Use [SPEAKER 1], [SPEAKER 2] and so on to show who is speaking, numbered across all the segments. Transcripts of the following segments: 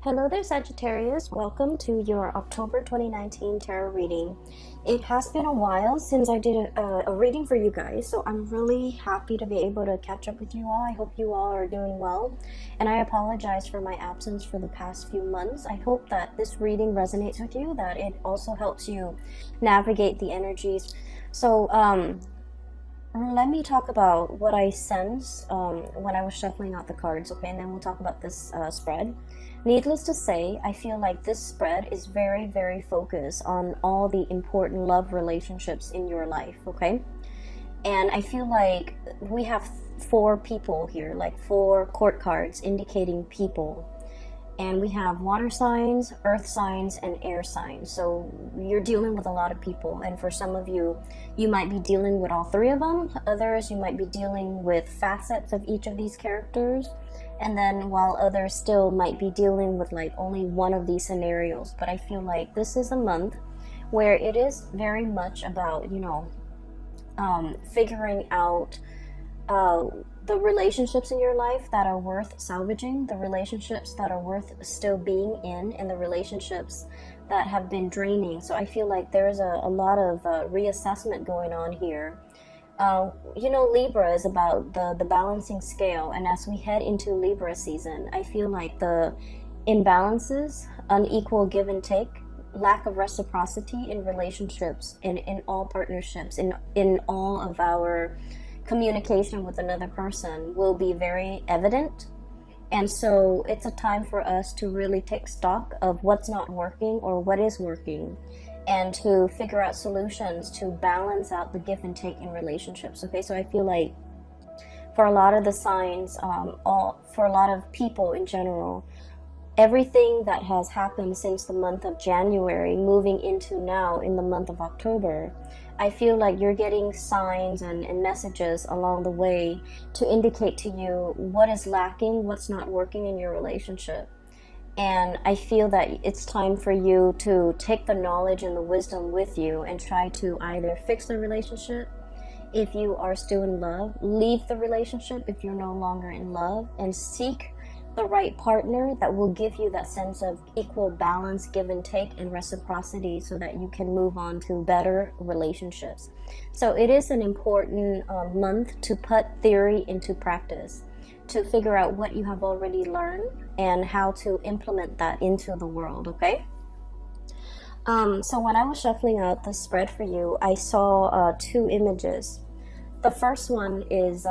[SPEAKER 1] Hello there, Sagittarius. Welcome to your October 2019 tarot reading. It has been a while since I did a reading for you guys, so I'm really happy to be able to catch up with you all. I hope you all are doing well, and I apologize for my absence for the past few months. I hope that this reading resonates with you, that it also helps you navigate the energies. So, let me talk about what I sense when I was shuffling out the cards, okay? And then we'll talk about this spread. Needless to say, I feel like this spread is very, very focused on all the important love relationships in your life, okay? And I feel like we have four people here, like four court cards indicating people. And we have water signs, earth signs, and air signs. So you're dealing with a lot of people. And for some of you, you might be dealing with all three of them. Others, you might be dealing with facets of each of these characters. And then while others still might be dealing with like only one of these scenarios. But I feel like this is a month where it is very much about, figuring out the relationships in your life that are worth salvaging, the relationships that are worth still being in, and the relationships that have been draining. So I feel like there's a lot of reassessment going on here. Libra is about the balancing scale, and as we head into Libra season, I feel like the imbalances, unequal give and take, lack of reciprocity in relationships, in all partnerships, in all of our communication with another person will be very evident. And so it's a time for us to really take stock of what's not working or what is working, and to figure out solutions to balance out the give and take in relationships. Okay, so I feel like for a lot of the signs, for a lot of people in general, everything that has happened since the month of January moving into now in the month of October, I feel like you're getting signs and messages along the way to indicate to you what is lacking, what's not working in your relationship. And I feel that it's time for you to take the knowledge and the wisdom with you and try to either fix the relationship if you are still in love, leave the relationship if you're no longer in love, and seek the right partner that will give you that sense of equal balance, give and take, and reciprocity, so that you can move on to better relationships. So it is an important month to put theory into practice, to figure out what you have already learned and how to implement that into the world, okay? So when I was shuffling out the spread for you, I saw two images. The first one is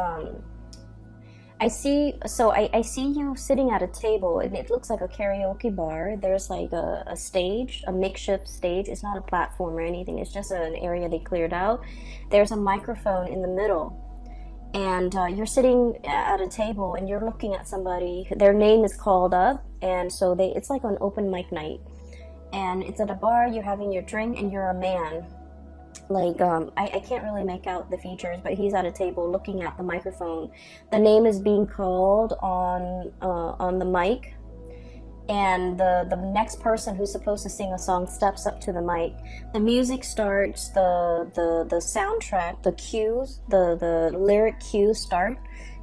[SPEAKER 1] I see you sitting at a table, and it looks like a karaoke bar. There's like a stage, a makeshift stage. It's not a platform or anything. It's just an area they cleared out. There's a microphone in the middle, and you're sitting at a table and you're looking at somebody. Their name is called up, and so it's like an open mic night, and it's at a bar. You're having your drink, and you're a man. Like, I can't really make out the features, but he's at a table looking at the microphone. The name is being called on the mic, and the next person who's supposed to sing a song steps up to the mic. The music starts, the soundtrack, the cues, the lyric cues start,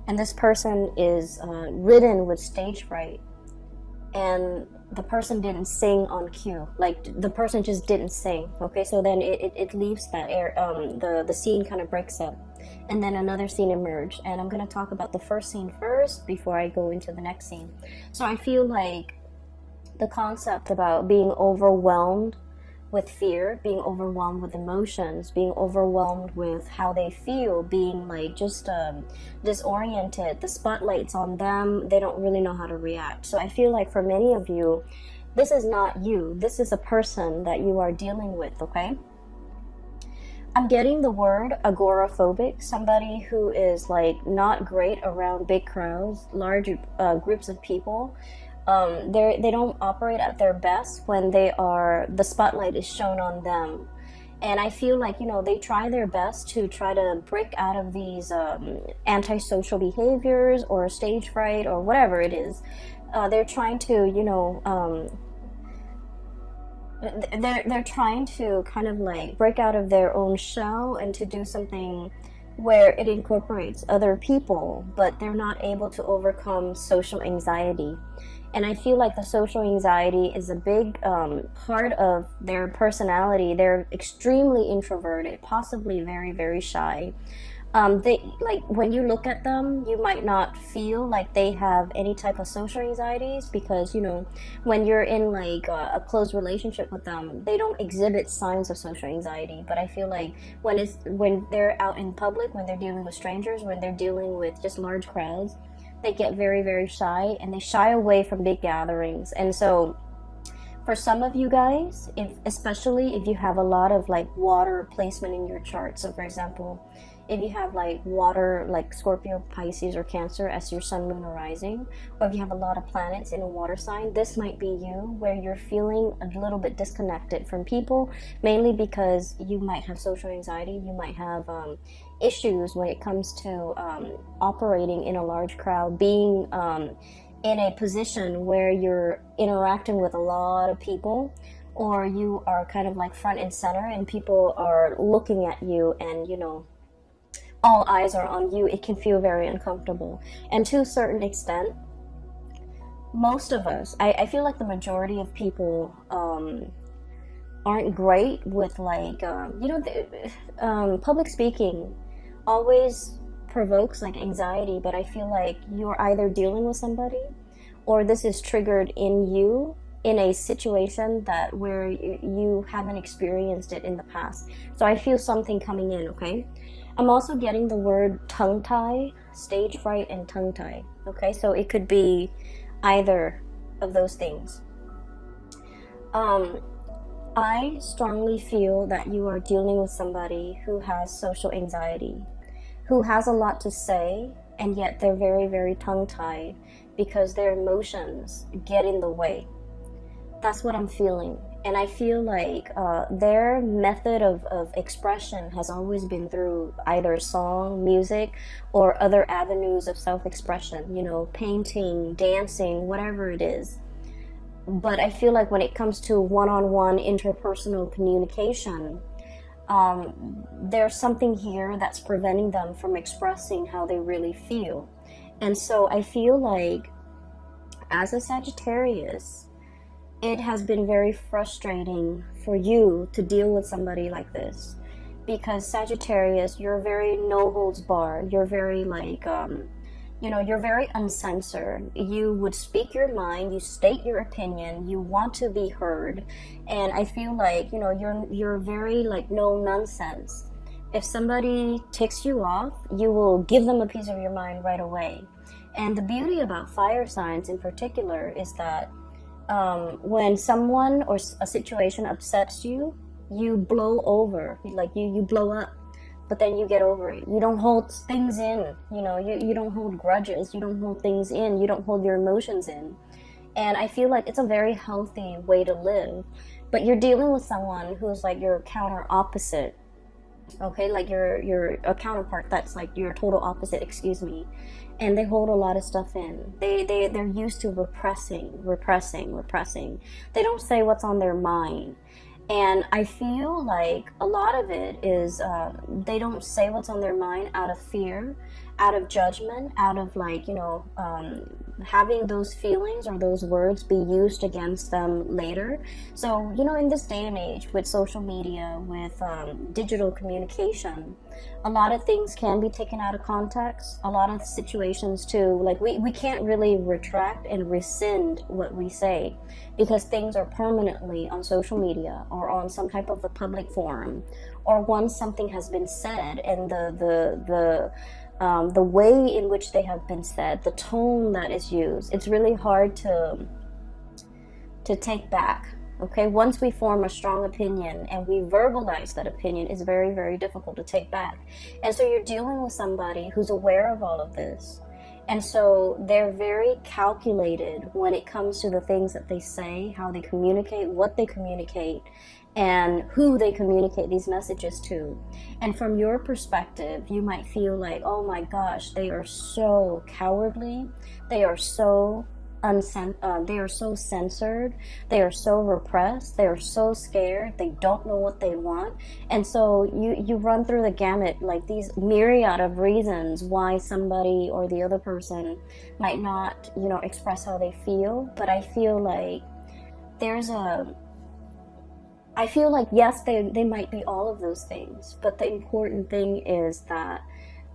[SPEAKER 1] and this person is ridden with stage fright. And the person didn't sing on cue, like the person just didn't sing. Okay, so then it leaves that air, the scene kind of breaks up, and then another scene emerged. And I'm going to talk about the first scene first before I go into the next scene. So I feel like the concept about being overwhelmed with fear, being overwhelmed with emotions, being overwhelmed with how they feel, being like just disoriented, the spotlight's on them, they don't really know how to react. So I feel like for many of you, this is not you, this is a person that you are dealing with, okay? I'm getting the word agoraphobic, somebody who is like not great around big crowds, large groups of people. They don't operate at their best when the spotlight is shown on them. And I feel like, they try their best to try to break out of these antisocial behaviors or stage fright or whatever it is. They're trying to, they're trying to kind of like break out of their own shell and to do something where it incorporates other people, but they're not able to overcome social anxiety. And I feel like the social anxiety is a big part of their personality. They're extremely introverted, possibly very, very shy. They, like, when you look at them, you might not feel like they have any type of social anxieties, because, you know, when you're in like a close relationship with them, they don't exhibit signs of social anxiety. But I feel like when they're out in public, when they're dealing with strangers, when they're dealing with just large crowds, they get very, very shy, and they shy away from big gatherings. And so for some of you guys, especially if you have a lot of like water placement in your chart, so for example, if you have like water, like Scorpio, Pisces, or Cancer as your sun, moon, or rising, or if you have a lot of planets in a water sign, this might be you, where you're feeling a little bit disconnected from people, mainly because you might have social anxiety. You might have issues when it comes to operating in a large crowd, being in a position where you're interacting with a lot of people, or you are kind of like front and center and people are looking at you, and, you know, all eyes are on you. It can feel very uncomfortable. And to a certain extent, most of us, I feel like the majority of people aren't great with like, public speaking always provokes like anxiety, but I feel like you're either dealing with somebody, or this is triggered in you in a situation that where you haven't experienced it in the past. So I feel something coming in, okay? I'm also getting the word tongue tie, stage fright, and tongue tie. Okay, so it could be either of those things. I strongly feel that you are dealing with somebody who has social anxiety, who has a lot to say, and yet they're very, very tongue tied because their emotions get in the way. That's what I'm feeling. And I feel like their method of expression has always been through either song, music, or other avenues of self-expression, you know, painting, dancing, whatever it is. But I feel like when it comes to one-on-one interpersonal communication, there's something here that's preventing them from expressing how they really feel. And so I feel like as a Sagittarius, it has been very frustrating for you to deal with somebody like this, because Sagittarius, you're very no holds barred. You're very like, you're very uncensored. You would speak your mind, you state your opinion, you want to be heard. And I feel like, you're very like no nonsense. If somebody ticks you off, you will give them a piece of your mind right away. And the beauty about fire signs in particular is that when someone or a situation upsets you, you blow over, like you blow up, but then you get over it. You don't hold things in, you don't hold grudges, you don't hold things in, you don't hold your emotions in. And I feel like it's a very healthy way to live. But you're dealing with someone who's like your counter opposite, okay, like you're a counterpart that's like your total opposite, excuse me. And they hold a lot of stuff in. They're used to repressing. They don't say what's on their mind. And I feel like a lot of it is they don't say what's on their mind out of fear, out of judgment, out of like, having those feelings or those words be used against them later. So, in this day and age with social media, with digital communication, a lot of things can be taken out of context. A lot of situations too, like we can't really retract and rescind what we say, because things are permanently on social media or on some type of a public forum, or once something has been said, and the way in which they have been said, the tone that is used, it's really hard to take back. Okay, once we form a strong opinion and we verbalize that opinion, it's very, very difficult to take back. And so you're dealing with somebody who's aware of all of this. And so they're very calculated when it comes to the things that they say, how they communicate, what they communicate, and who they communicate these messages to. And from your perspective, you might feel like, oh my gosh, they are so cowardly. They are so they are so censored, they are so repressed, they are so scared, they don't know what they want. And so you run through the gamut, like these myriad of reasons why somebody or the other person might not, you know, express how they feel. But I feel like yes, they might be all of those things, but the important thing is that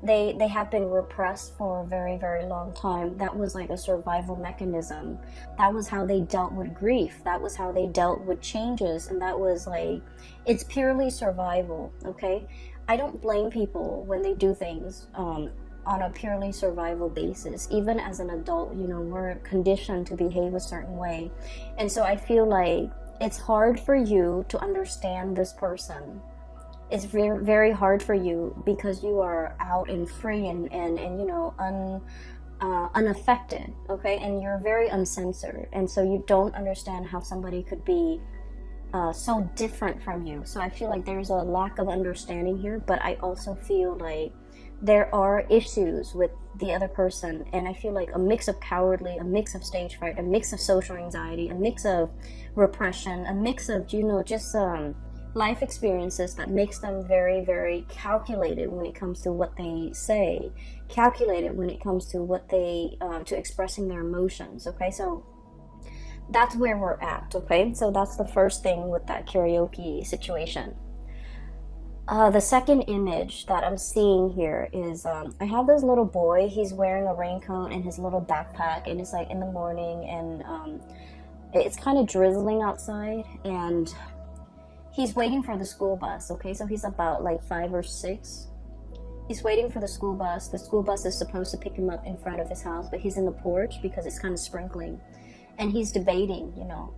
[SPEAKER 1] they have been repressed for a very, very long time. That was like a survival mechanism. That was how they dealt with grief. That was how they dealt with changes. And that was like, it's purely survival, okay? I don't blame people when they do things on a purely survival basis. Even as an adult, you know, we're conditioned to behave a certain way. And so I feel like it's hard for you to understand this person. It's very, very hard for you because you are out and free and you know, unaffected, okay? And you're very uncensored. And so you don't understand how somebody could be so different from you. So I feel like there's a lack of understanding here, but I also feel like there are issues with the other person. And I feel like a mix of cowardly, a mix of stage fright, a mix of social anxiety, a mix of repression, a mix of, you know, just life experiences that makes them very, very calculated when it comes to what they say, calculated when it comes to what they to expressing their emotions. Okay, so that's where we're at. Okay, so that's the first thing with that karaoke situation. The second image that I'm seeing here is I have this little boy. He's wearing a raincoat and his little backpack, and it's like in the morning, and it's kind of drizzling outside, and he's waiting for the school bus. Okay, so he's about like 5 or 6. He's waiting for the school bus. The school bus is supposed to pick him up in front of his house, but he's in the porch because it's kind of sprinkling, and he's debating, you know,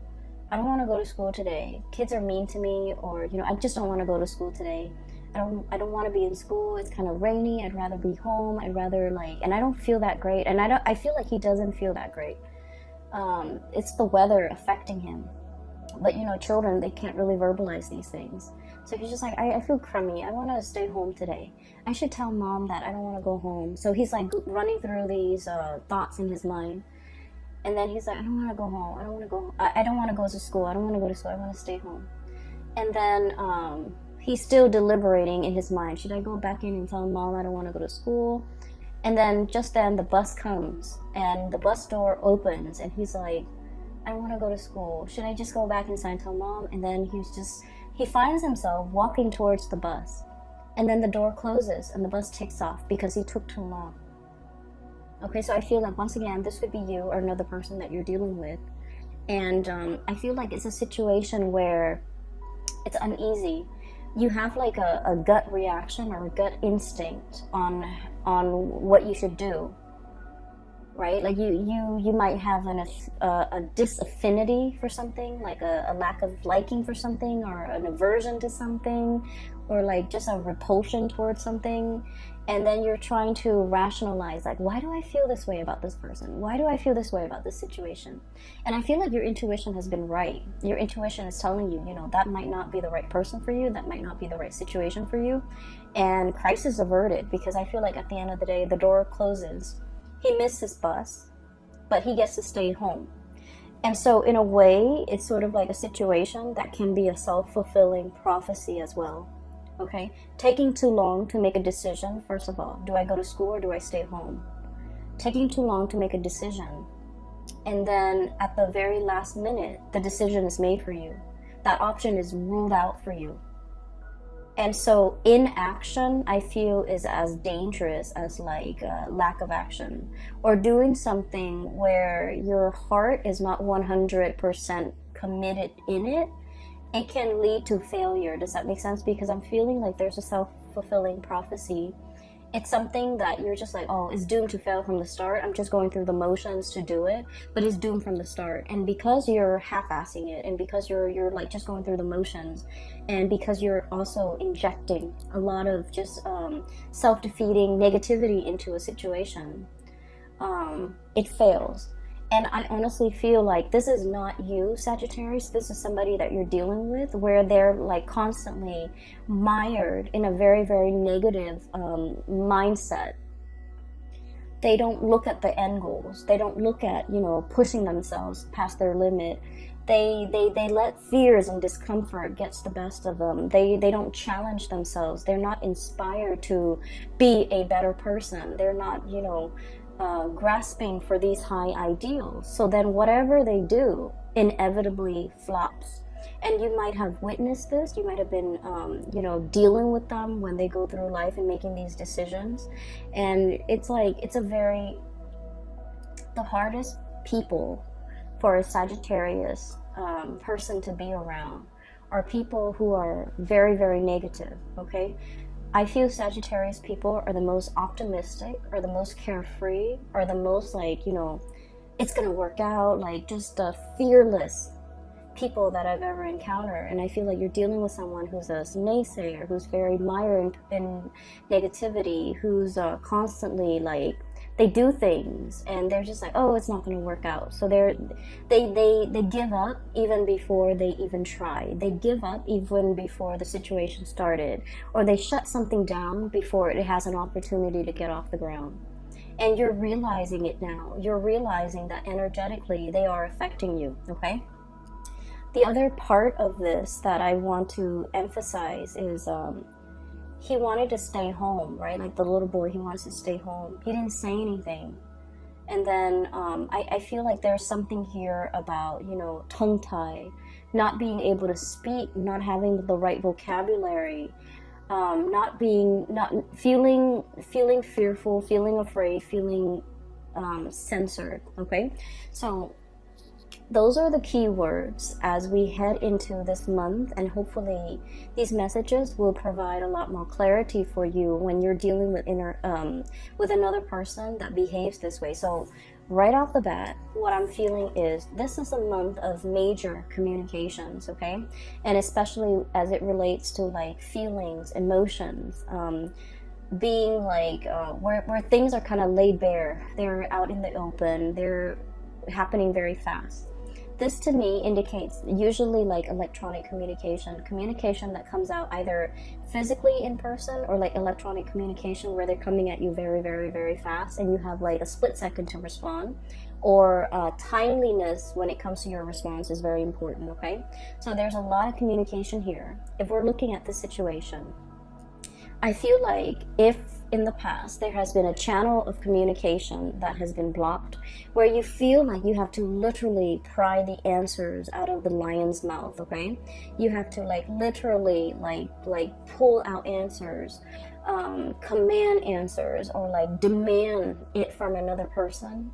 [SPEAKER 1] I don't want to go to school today. Kids are mean to me, or, you know, I just don't want to go to school today. I don't want to be in school. It's kind of rainy. I'd rather be home. I'd rather and I don't feel that great. And I feel like he doesn't feel that great. It's the weather affecting him. But, you know, children, they can't really verbalize these things. So he's just like, I feel crummy. I want to stay home today. I should tell mom that I don't want to go home. So he's like running through these thoughts in his mind. And then he's like, I don't want to go home. I don't want to go. I don't want to go to school. I don't want to go to school. I want to stay home. And then he's still deliberating in his mind. Should I go back in and tell mom I don't want to go to school? And then just then the bus comes and the bus door opens and he's like, I want to go to school. Should I just go back inside and tell mom? And then he finds himself walking towards the bus. And then the door closes and the bus takes off because he took too long. Okay, so I feel like, once again, this could be you or another person that you're dealing with. And I feel like it's a situation where it's uneasy. You have like a gut reaction or a gut instinct on what you should do, right? Like you might have a disaffinity for something, like a lack of liking for something, or an aversion to something, or like just a repulsion towards something. And then you're trying to rationalize, like, why do I feel this way about this person? Why do I feel this way about this situation? And I feel like your intuition has been right. Your intuition is telling you, you know, that might not be the right person for you. That might not be the right situation for you. And crisis averted, because I feel like at the end of the day, the door closes. He missed his bus, but he gets to stay home. And so in a way, it's sort of like a situation that can be a self-fulfilling prophecy as well. Okay, taking too long to make a decision. First of all, do I go to school or do I stay home? Taking too long to make a decision. And then at the very last minute, the decision is made for you. That option is ruled out for you. And so inaction, I feel, is as dangerous as like lack of action, or doing something where your heart is not 100% committed in it. It can lead to failure. Does that make sense? Because I'm feeling like there's a self-fulfilling prophecy. It's something that you're just like, oh, it's doomed to fail from the start. I'm just going through the motions to do it, but it's doomed from the start. And because you're half-assing it, and because you're like just going through the motions, and because you're also injecting a lot of just self-defeating negativity into a situation, it fails. And I honestly feel like this is not you, Sagittarius. This is somebody that you're dealing with, where they're like constantly mired in a very, very negative mindset. They don't look at the end goals. They don't look at, you know, pushing themselves past their limit. They let fears and discomfort gets the best of them. They don't challenge themselves. They're not inspired to be a better person. They're not, you know, grasping for these high ideals. So then whatever they do inevitably flops. And you might have witnessed this. You might have been, you know, dealing with them when they go through life and making these decisions. And it's like, the hardest people for a Sagittarius person to be around are people who are very, very negative, okay? I feel Sagittarius people are the most optimistic, or the most carefree, or the most like, you know, it's gonna work out, like just fearless people that I've ever encountered. And I feel like you're dealing with someone who's a naysayer, who's very mired in negativity, who's constantly like, they do things and they're just like, oh, it's not going to work out. So they give up even before they even try. They give up even before the situation started, or they shut something down before it has an opportunity to get off the ground. And you're realizing it now. You're realizing that energetically they are affecting you, okay? The other part of this that I want to emphasize is he wanted to stay home, right? Like the little boy, he wants to stay home. He didn't say anything. And then I feel like there's something here about, you know, tongue-tie, not being able to speak, not having the right vocabulary, not feeling fearful, feeling afraid, feeling censored, okay? So those are the key words as we head into this month, and hopefully these messages will provide a lot more clarity for you when you're dealing with with another person that behaves this way. So right off the bat, what I'm feeling is this is a month of major communications, okay? And especially as it relates to like feelings, emotions, being like where things are kind of laid bare. They're out in the open. They're happening very fast. This to me indicates usually like electronic communication that comes out either physically in person, or like electronic communication where they're coming at you very, very, very fast and you have like a split second to respond, or timeliness when it comes to your response is very important, okay? So there's a lot of communication here. If we're looking at the situation, I feel like if in the past there has been a channel of communication that has been blocked, where you feel like you have to literally pry the answers out of the lion's mouth, okay? You have to like literally like pull out answers, command answers, or like demand it from another person.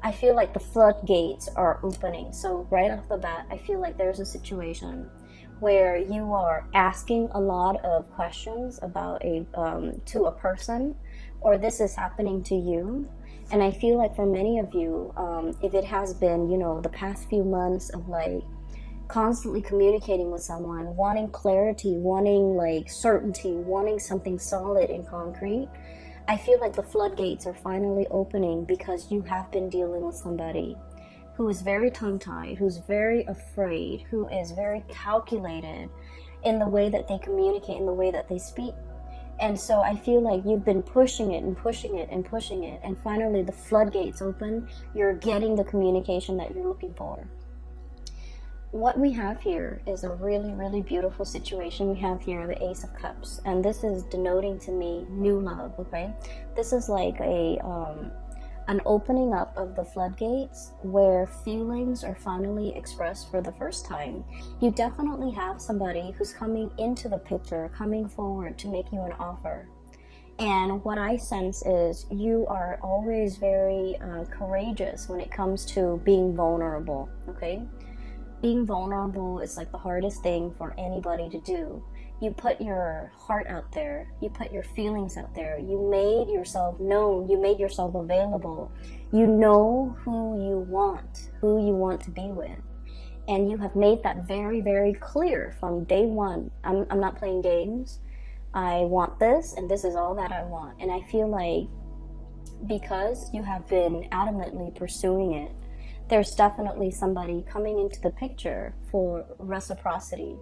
[SPEAKER 1] I feel like the floodgates are opening. So right off the bat, I feel like there's a situation where you are asking a lot of questions about to a person, or this is happening to you. And I feel like for many of you, if it has been, you know, the past few months of like constantly communicating with someone, wanting clarity, wanting like certainty, wanting something solid and concrete, I feel like the floodgates are finally opening, because you have been dealing with somebody who is very tongue-tied, who's very afraid, who is very calculated in the way that they communicate, in the way that they speak. And so I feel like you've been pushing it and pushing it and pushing it, and finally the floodgates open. You're getting the communication that you're looking for. What we have here is a really, really beautiful situation. We have here the Ace of Cups, and this is denoting to me new love, okay? This is like an opening up of the floodgates where feelings are finally expressed for the first time. You definitely have somebody who's coming into the picture, coming forward to make you an offer. And what I sense is you are always very courageous when it comes to being vulnerable, okay? Being vulnerable is like the hardest thing for anybody to do. You put your heart out there, you put your feelings out there, you made yourself known, you made yourself available. You know who you want to be with. And you have made that very, very clear from day one. I'm not playing games. I want this, and this is all that I want. And I feel like because you have been adamantly pursuing it, there's definitely somebody coming into the picture for reciprocity,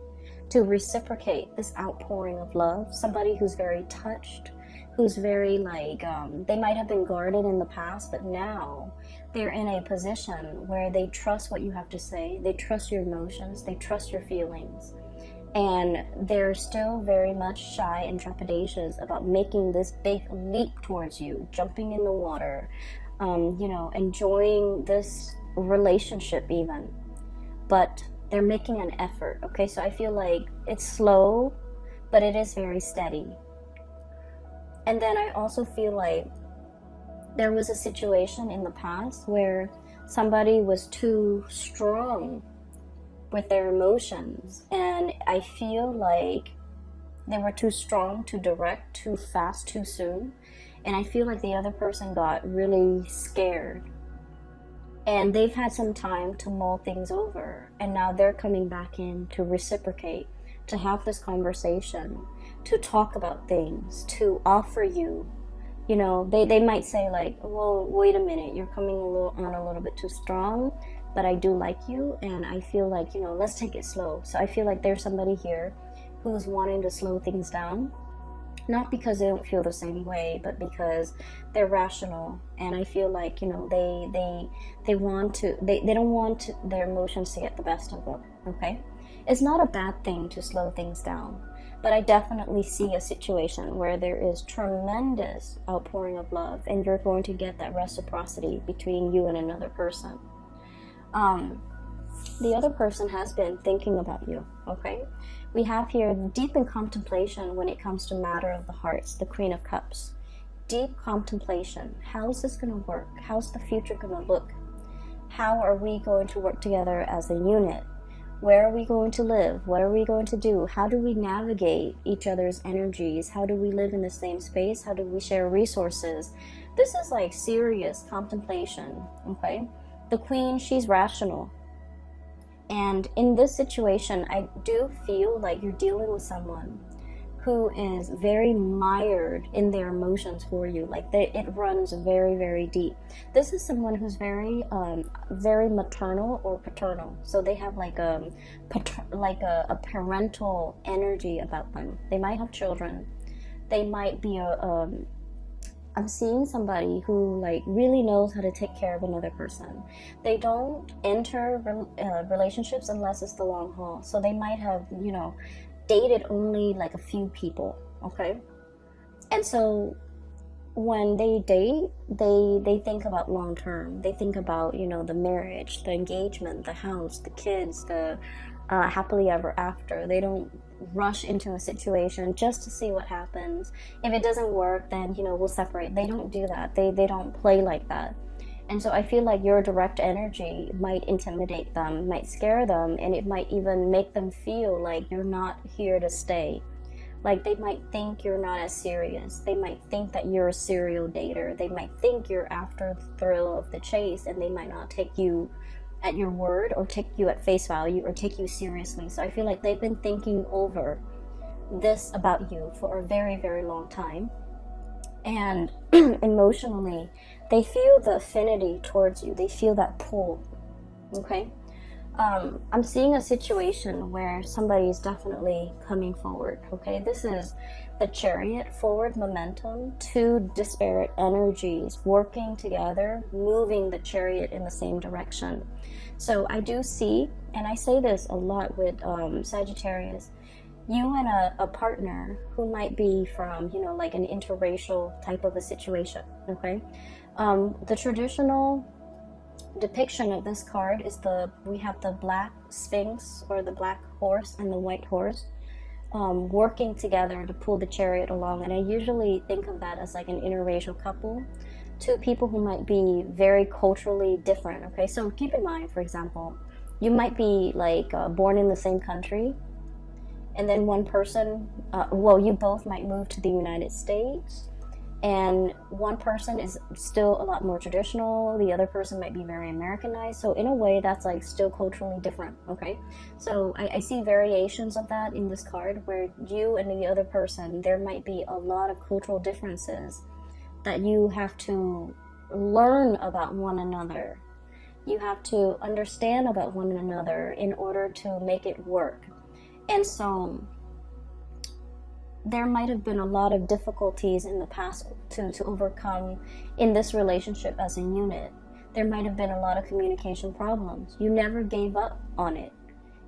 [SPEAKER 1] to reciprocate this outpouring of love. Somebody who's very touched, who's very like, they might have been guarded in the past, but now they're in a position where they trust what you have to say, they trust your emotions, they trust your feelings, and they're still very much shy and trepidatious about making this big leap towards you, jumping in the water, you know, enjoying this relationship even. But they're making an effort, okay? So I feel like it's slow, but it is very steady. And then I also feel like there was a situation in the past where somebody was too strong with their emotions, and I feel like they were too strong, too direct, too fast, too soon, and I feel like the other person got really scared, and they've had some time to mull things over, and now they're coming back in to reciprocate, to have this conversation, to talk about things, to offer you, you know, they might say like, well, wait a minute, you're coming on a little bit too strong, but I do like you, and I feel like, you know, let's take it slow. So I feel like there's somebody here who's wanting to slow things down, not because they don't feel the same way, but because they're rational, and I feel like, you know, they want to, they don't want their emotions to get the best of them, okay? It's not a bad thing to slow things down, but I definitely see a situation where there is tremendous outpouring of love, and you're going to get that reciprocity between you and another person. The other person has been thinking about you, okay? We have here deep in contemplation when it comes to matter of the hearts, the Queen of Cups. Deep contemplation. How's this going to work? How's the future going to look? How are we going to work together as a unit? Where are we going to live? What are we going to do? How do we navigate each other's energies? How do we live in the same space? How do we share resources? This is like serious contemplation, okay? The Queen, she's rational. And in this situation, I do feel like you're dealing with someone who is very mired in their emotions for you. Like it runs very, very deep. This is someone who's very, very maternal or paternal. So they have like a parental energy about them. They might have children. They might be I'm seeing somebody who like really knows how to take care of another person. They don't enter relationships unless it's the long haul. So they might have, you know, dated only like a few people, okay? And so when they date, they think about long term. They think about, you know, the marriage, the engagement, the house, the kids, the happily ever after. They don't rush into a situation just to see what happens. If it doesn't work, then, you know, we'll separate. They don't do that. They don't play like that. And so I feel like your direct energy might intimidate them, might scare them, and it might even make them feel like you're not here to stay. Like they might think you're not as serious. They might think that you're a serial dater. They might think you're after the thrill of the chase, and they might not take you at your word or take you at face value or take you seriously. So I feel like they've been thinking over this about you for a very, very long time. And emotionally, they feel the affinity towards you. They feel that pull, okay? I'm seeing a situation where somebody is definitely coming forward, okay? This is the Chariot, forward momentum, two disparate energies working together, moving the Chariot in the same direction. So I do see, and I say this a lot with Sagittarius, you and a partner who might be from, you know, like an interracial type of a situation, okay? The traditional depiction of this card is we have the black sphinx or the black horse and the white horse working together to pull the chariot along, and I usually think of that as like an interracial couple, two people who might be very culturally different, okay? So keep in mind, for example, you might be like born in the same country, and then one person, you both might move to the United States, and one person is still a lot more traditional, the other person might be very Americanized. So in a way, that's like still culturally different, okay? So I see variations of that in this card, where you and the other person, there might be a lot of cultural differences that you have to learn about one another. You have to understand about one another in order to make it work. And so there might have been a lot of difficulties in the past to overcome in this relationship as a unit. There might have been a lot of communication problems. You never gave up on it.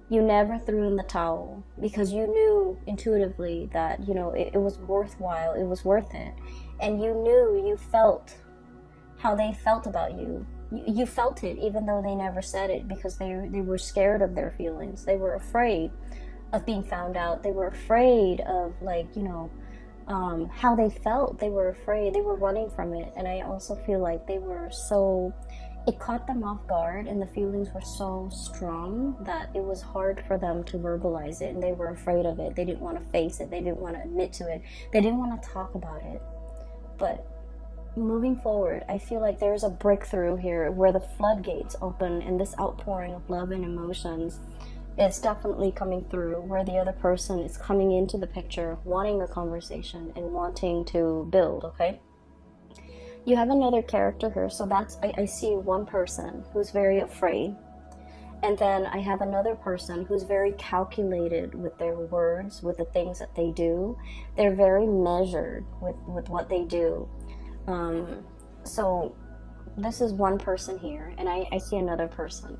[SPEAKER 1] You never threw in the towel because you knew intuitively that, you know, it was worthwhile, it was worth it. And you knew, you felt how they felt about you. You felt it even though they never said it, because they were scared of their feelings. They were afraid of being found out. They were afraid of, like, you know, how they felt. They were afraid. They were running from it. And I also feel like they were so, it caught them off guard, and the feelings were so strong that it was hard for them to verbalize it, and they were afraid of it. They didn't want to face it. They didn't want to admit to it. They didn't want to talk about it. But moving forward, I feel like there's a breakthrough here where the floodgates open, and this outpouring of love and emotions is definitely coming through, where the other person is coming into the picture, wanting a conversation and wanting to build, okay? You have another character here, so that's, I see one person who's very afraid, and then I have another person who's very calculated with their words, with the things that they do. They're very measured with what they do. So this is one person here, and I see another person.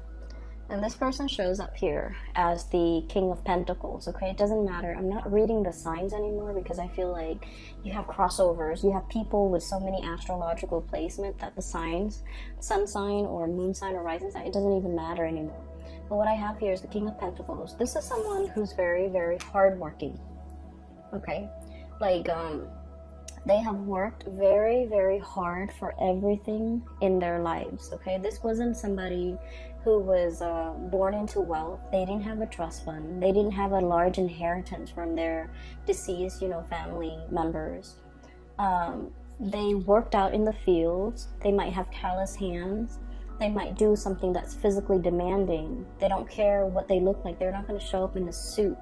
[SPEAKER 1] And this person shows up here as the King of Pentacles, okay? It doesn't matter. I'm not reading the signs anymore because I feel like you have crossovers. You have people with so many astrological placement that the signs, sun sign or moon sign or rising sign, it doesn't even matter anymore. But what I have here is the King of Pentacles. This is someone who's very, very hardworking, okay? Like, they have worked very, very hard for everything in their lives, okay? This wasn't somebody who was born into wealth. They didn't have a trust fund. They didn't have a large inheritance from their deceased, you know, family members. They worked out in the fields. They might have callous hands. They might do something that's physically demanding. They don't care what they look like. They're not going to show up in a suit.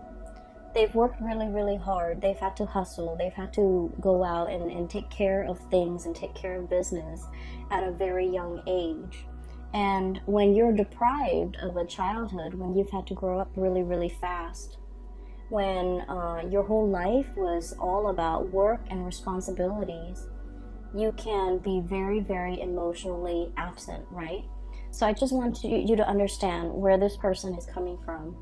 [SPEAKER 1] They've worked really, really hard. They've had to hustle. They've had to go out and take care of things and take care of business at a very young age. And when you're deprived of a childhood, when you've had to grow up really, really fast, when your whole life was all about work and responsibilities, you can be very, very emotionally absent, right? So I just want you to understand where this person is coming from.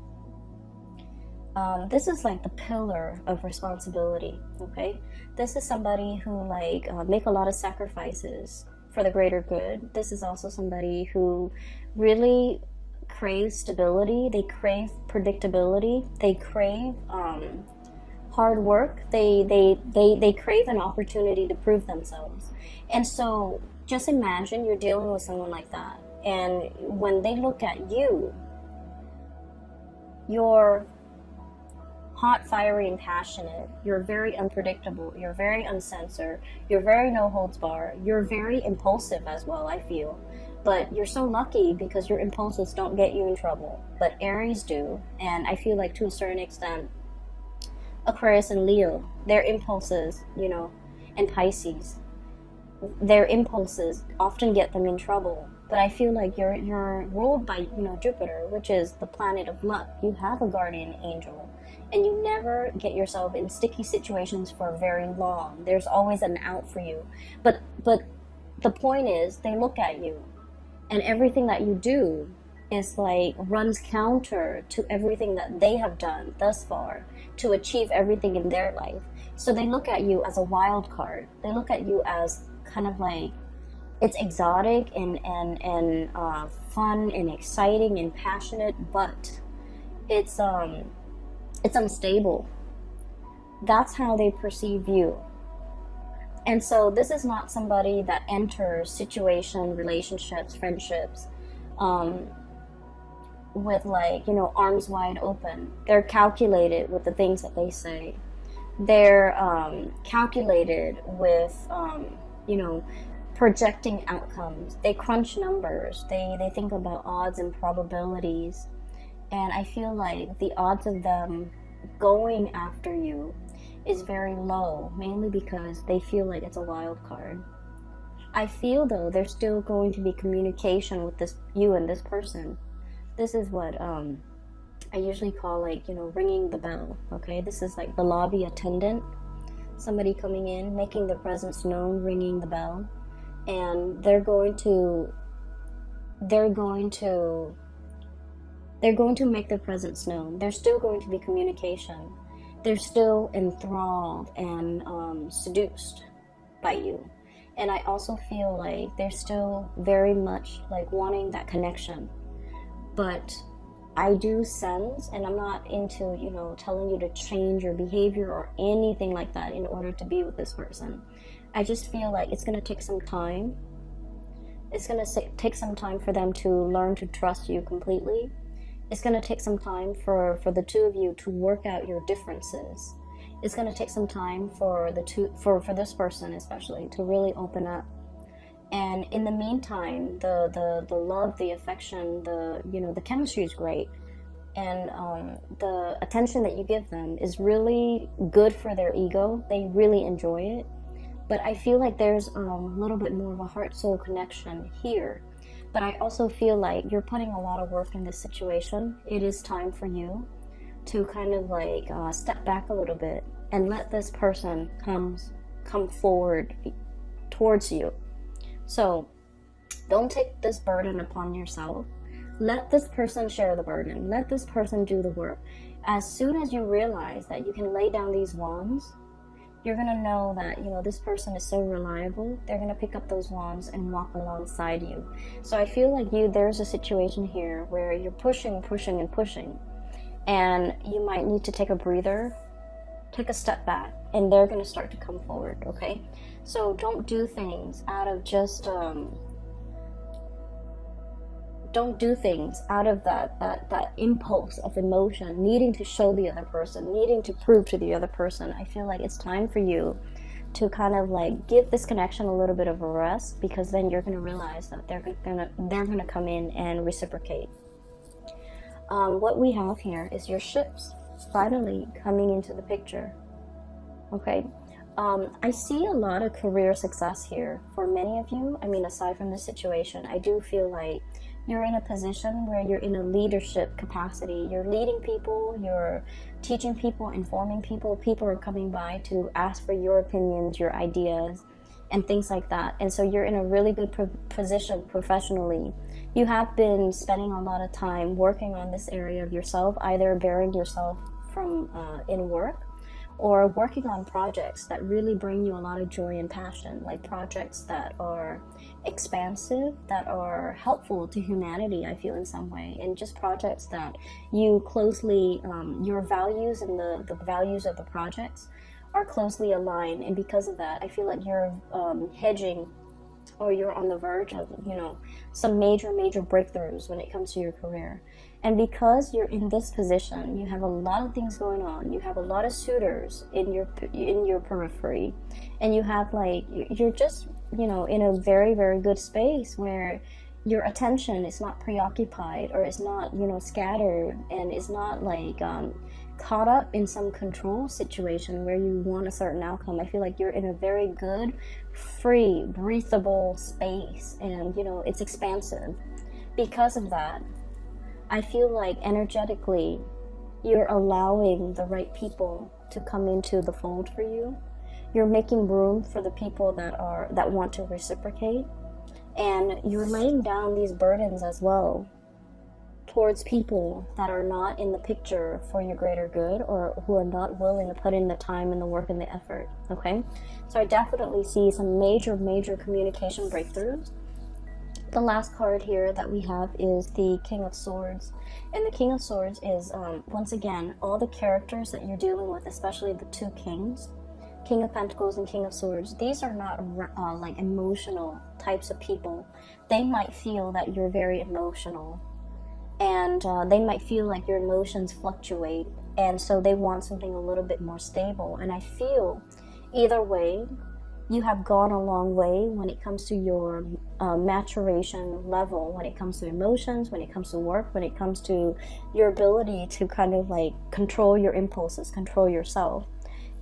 [SPEAKER 1] This is like the pillar of responsibility, okay? This is somebody who make a lot of sacrifices for the greater good. This is also somebody who really craves stability. They crave predictability. They crave hard work. They crave an opportunity to prove themselves. And so just imagine you're dealing with someone like that, and when they look at you, you're hot, fiery, and passionate. You're very unpredictable. You're very uncensored. You're very no holds bar. You're very impulsive as well, I feel. But you're so lucky because your impulses don't get you in trouble. But Aries do. And I feel like to a certain extent, Aquarius and Leo, their impulses, you know, and Pisces, their impulses often get them in trouble. But I feel like you're ruled by, you know, Jupiter, which is the planet of luck. You have a guardian angel. And you never get yourself in sticky situations for very long. There's always an out for you. But the point is, they look at you, and everything that you do is like runs counter to everything that they have done thus far to achieve everything in their life. So they look at you as a wild card. They look at you as kind of like, it's exotic and fun and exciting and passionate, but it's unstable. That's how they perceive you. And so this is not somebody that enters situation, relationships, friendships with, like, you know, arms wide open. They're calculated with the things that they say. They're calculated with you know, projecting outcomes. They crunch numbers. They think about odds and probabilities. And I feel like the odds of them going after you is very low, mainly because they feel like it's a wild card. I feel, though, there's still going to be communication with you and this person. This is what I usually call, like, you know, ringing the bell, okay? This is like the lobby attendant. somebody coming in, making their presence known, ringing the bell, and they're going to make their presence known. There's still going to be communication. They're still enthralled and seduced by you. And I also feel like they're still very much like wanting that connection. But I do sense, and I'm not into, telling you to change your behavior or anything like that in order to be with this person. I just feel like it's going to take some time. It's going to take some time for them to learn to trust you completely. It's going to take some time for the two of you to work out your differences. It's going to take some time for this person especially to really open up. And in the meantime, the love, the affection, the chemistry is great, and the attention that you give them is really good for their ego. They really enjoy it. But I feel like there's a little bit more of a heart-soul connection here. But I also feel like you're putting a lot of work in this situation. It is time for you to kind of like step back a little bit and let this person come forward towards you. So don't take this burden upon yourself. Let this person share the burden. Let this person do the work. As soon as you realize that you can lay down these wands, you're going to know that, this person is so reliable. They're going to pick up those wands and walk alongside you. So I feel like there's a situation here where you're pushing, and you might need to take a breather, take a step back, and they're going to start to come forward, okay? So don't do things out of just, don't do things out of that impulse of emotion, needing to show the other person, needing to prove to the other person. I feel like it's time for you to kind of like give this connection a little bit of a rest, because then you're going to realize that they're going to come in and reciprocate. What we have here is your ships finally coming into the picture. Okay. I see a lot of career success here for many of you. I mean, aside from this situation, I do feel like you're in a position where you're in a leadership capacity. You're leading people, you're teaching people, informing people. People are coming by to ask for your opinions, your ideas, and things like that. And so you're in a really good position professionally. You have been spending a lot of time working on this area of yourself, either bearing yourself from in work, or working on projects that really bring you a lot of joy and passion, like projects that are expansive, that are helpful to humanity, I feel, in some way, and just projects that you closely, your values and the values of the projects are closely aligned. And because of that, I feel like you're hedging, or you're on the verge of, some major breakthroughs when it comes to your career. And because you're in this position, you have a lot of things going on. You have a lot of suitors in your periphery, and you have you're just, in a very, very good space where your attention is not preoccupied, or it's not, scattered, and is not caught up in some control situation where you want a certain outcome. I feel like you're in a very good, free, breathable space, and it's expansive. Because of that, I feel like energetically you're allowing the right people to come into the fold for you. You're making room for the people that want to reciprocate, and you're laying down these burdens as well towards people that are not in the picture for your greater good, or who are not willing to put in the time and the work and the effort. Okay, so I definitely see some major communication breakthroughs. The last card here that we have is the King of Swords. And the King of Swords is, once again, all the characters that you're dealing with, especially the two kings, King of Pentacles and King of Swords. These are not emotional types of people. They might feel that you're very emotional, and they might feel like your emotions fluctuate, and so they want something a little bit more stable. And I feel either way, you have gone a long way when it comes to your maturation level, when it comes to emotions, when it comes to work, when it comes to your ability to kind of control your impulses, control yourself.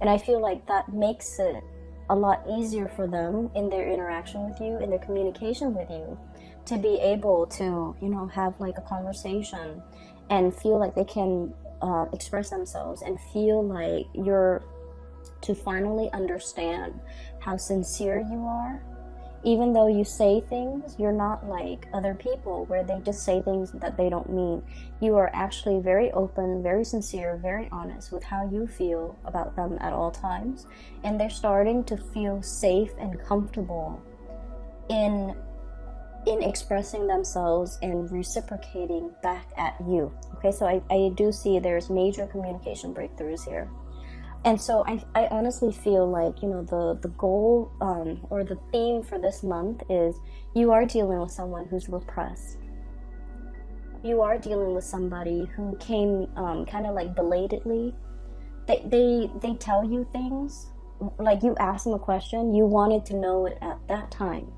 [SPEAKER 1] And I feel like that makes it a lot easier for them in their interaction with you, in their communication with you, to be able to, have a conversation and feel like they can express themselves, and feel like you're to finally understand how sincere you are. Even though you say things, you're not like other people where they just say things that they don't mean. You are actually very open, very sincere, very honest with how you feel about them at all times. And they're starting to feel safe and comfortable in expressing themselves and reciprocating back at you. Okay, so I do see there's major communication breakthroughs here. And so I honestly feel like, you know, the goal or the theme for this month is you are dealing with someone who's repressed. You are dealing with somebody who came kind of like belatedly. They tell you things, like you ask them a question, you wanted to know it at that time.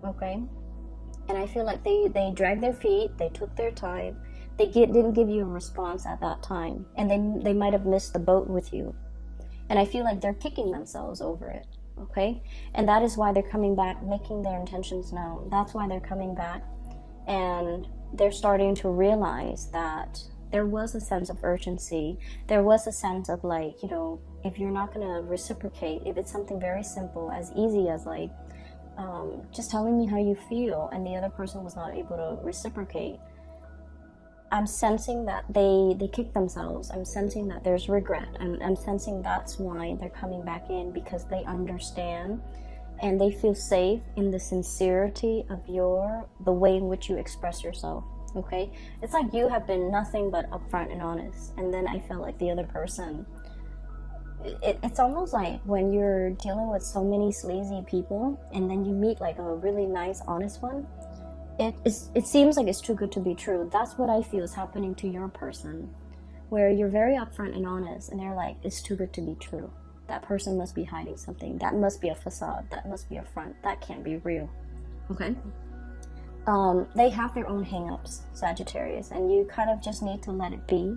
[SPEAKER 1] Okay? And I feel like they dragged their feet, they took their time. They didn't give you a response at that time, and they might have missed the boat with you. And I feel like they're kicking themselves over it, okay? And that is why they're coming back, making their intentions known. That's why they're coming back, and they're starting to realize that there was a sense of urgency. There was a sense of like, you know, if you're not going to reciprocate, if it's something very simple, as easy as like just telling me how you feel, and the other person was not able to reciprocate, I'm sensing that they kick themselves. I'm sensing that there's regret. I'm sensing that's why they're coming back in, because they understand and they feel safe in the sincerity of the way in which you express yourself. Okay, it's like you have been nothing but upfront and honest, and then I felt like the other person, it's almost like when you're dealing with so many sleazy people and then you meet like a really nice honest one, it seems like it's too good to be true. That's what I feel is happening to your person, where you're very upfront and honest, and they're like, it's too good to be true. That person must be hiding something. That must be a facade. That must be a front. That can't be real. Okay? They have their own hang-ups, Sagittarius, and you kind of just need to let it be.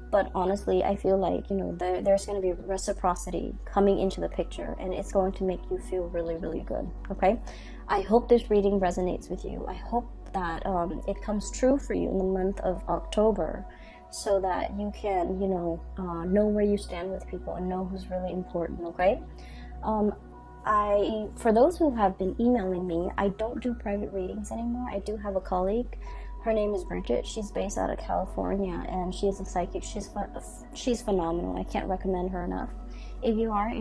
[SPEAKER 1] But honestly, I feel like, you know, there's going to be reciprocity coming into the picture, and it's going to make you feel really, really good. Okay? I hope this reading resonates with you. I hope that it comes true for you in the month of October, so that you can, you know where you stand with people and know who's really important. Okay? For those who have been emailing me, I don't do private readings anymore. I do have a colleague. Her name is Bridget. She's based out of California, and she is a psychic. She's phenomenal. I can't recommend her enough. If you are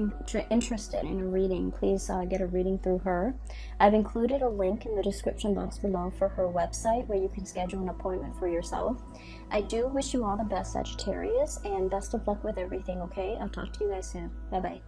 [SPEAKER 1] interested in a reading, please get a reading through her. I've included a link in the description box below for her website where you can schedule an appointment for yourself. I do wish you all the best, Sagittarius, and best of luck with everything, okay? I'll talk to you guys soon. Bye-bye.